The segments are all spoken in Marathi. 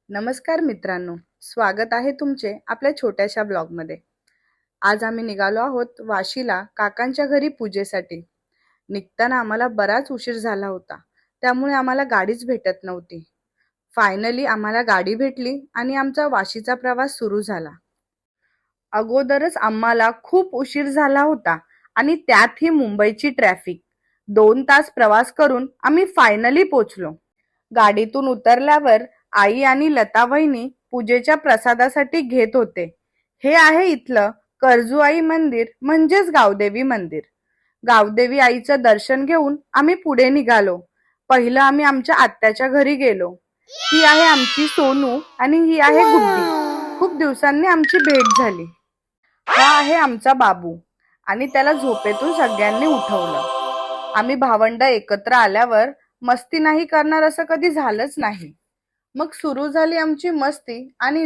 नमस्कार मित्रांनो, स्वागत आहे तुमचे आपल्या छोट्याशा ब्लॉगमध्ये। आज आम्ही निघालो आहोत वाशीला काकांच्या घरी पूजेसाठी। निघताना आम्हाला बराच उशीर झाला होता, त्यामुळे आम्हाला गाडीच भेटत नव्हती। फायनली आम्हाला गाडी भेटली आणि आमचा वाशीचा प्रवास सुरू झाला। अगोदरच आम्हाला खूप उशीर झाला होता आणि त्यातही मुंबईची ट्रॅफिक। 2 तास प्रवास करून आम्ही फायनली पोहोचलो। गाडीतून उतरल्यावर आई आणि लता वहिनी पूजेच्या प्रसादासाठी घेत होते। हे आहे इथलं कर्जुआई मंदिर म्हणजेच गावदेवी मंदिर। गावदेवी आईचं दर्शन घेऊन आम्ही पुढे निघालो। पहिलं आम्ही आमच्या आत्याच्या घरी गेलो। ही आहे आमची सोनू आणि ही आहे गुड्डी। खूप दिवसांनी आमची भेट झाली। हा आहे आमचा बाबू आणि त्याला झोपेतून सगळ्यांनी उठवलं। आम्ही भावंड एकत्र आल्यावर मस्ती नाही करणार असं कधी झालंच नाही। मग सुरू झाली आमची मस्ती आणि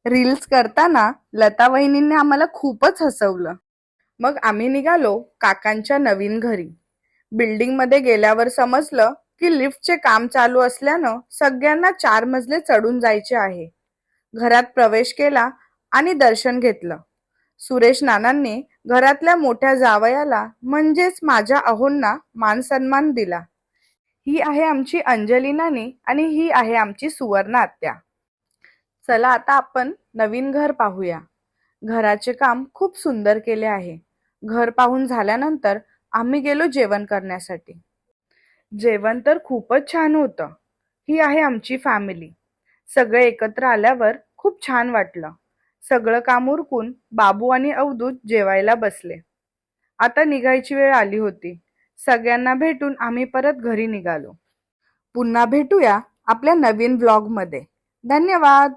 रील्स करताना लता वहिनींनी आम्हाला खूपच हसवलं। मग आम्ही निघालो काकांच्या नवीन घरी। बिल्डिंग मध्ये गेल्यावर समजलं की लिफ्टचे काम चालू असल्यानं सगळ्यांना 4 मजले चढून जायचे आहे। घरात प्रवेश केला आणि दर्शन घेतलं। सुरेश नानांनी घरातल्या मोठ्या जावयाला म्हणजेच माझ्या अहोंना मान सन्मान दिला। ही आहे आमची अंजली नानी आणि ही आहे आमची सुवर्ण आत्या। चला आता आपण नवीन घर पाहूया। घराचे काम खूप सुंदर केले आहे। घर पाहून झाल्यानंतर आम्ही गेलो जेवण करण्यासाठी। जेवण तर खूपच छान होतं। ही आहे आमची फॅमिली। सगळे एकत्र आल्यावर खूप छान वाटलं। सगळं काम उरकून बाबू आणि अवधूत जेवायला बसले। आता निघायची वेळ आली होती। सगळ्यांना भेटून आम्ही परत घरी निघालो। पुन्हा भेटूया आपल्या नवीन ब्लॉग मध्ये। धन्यवाद।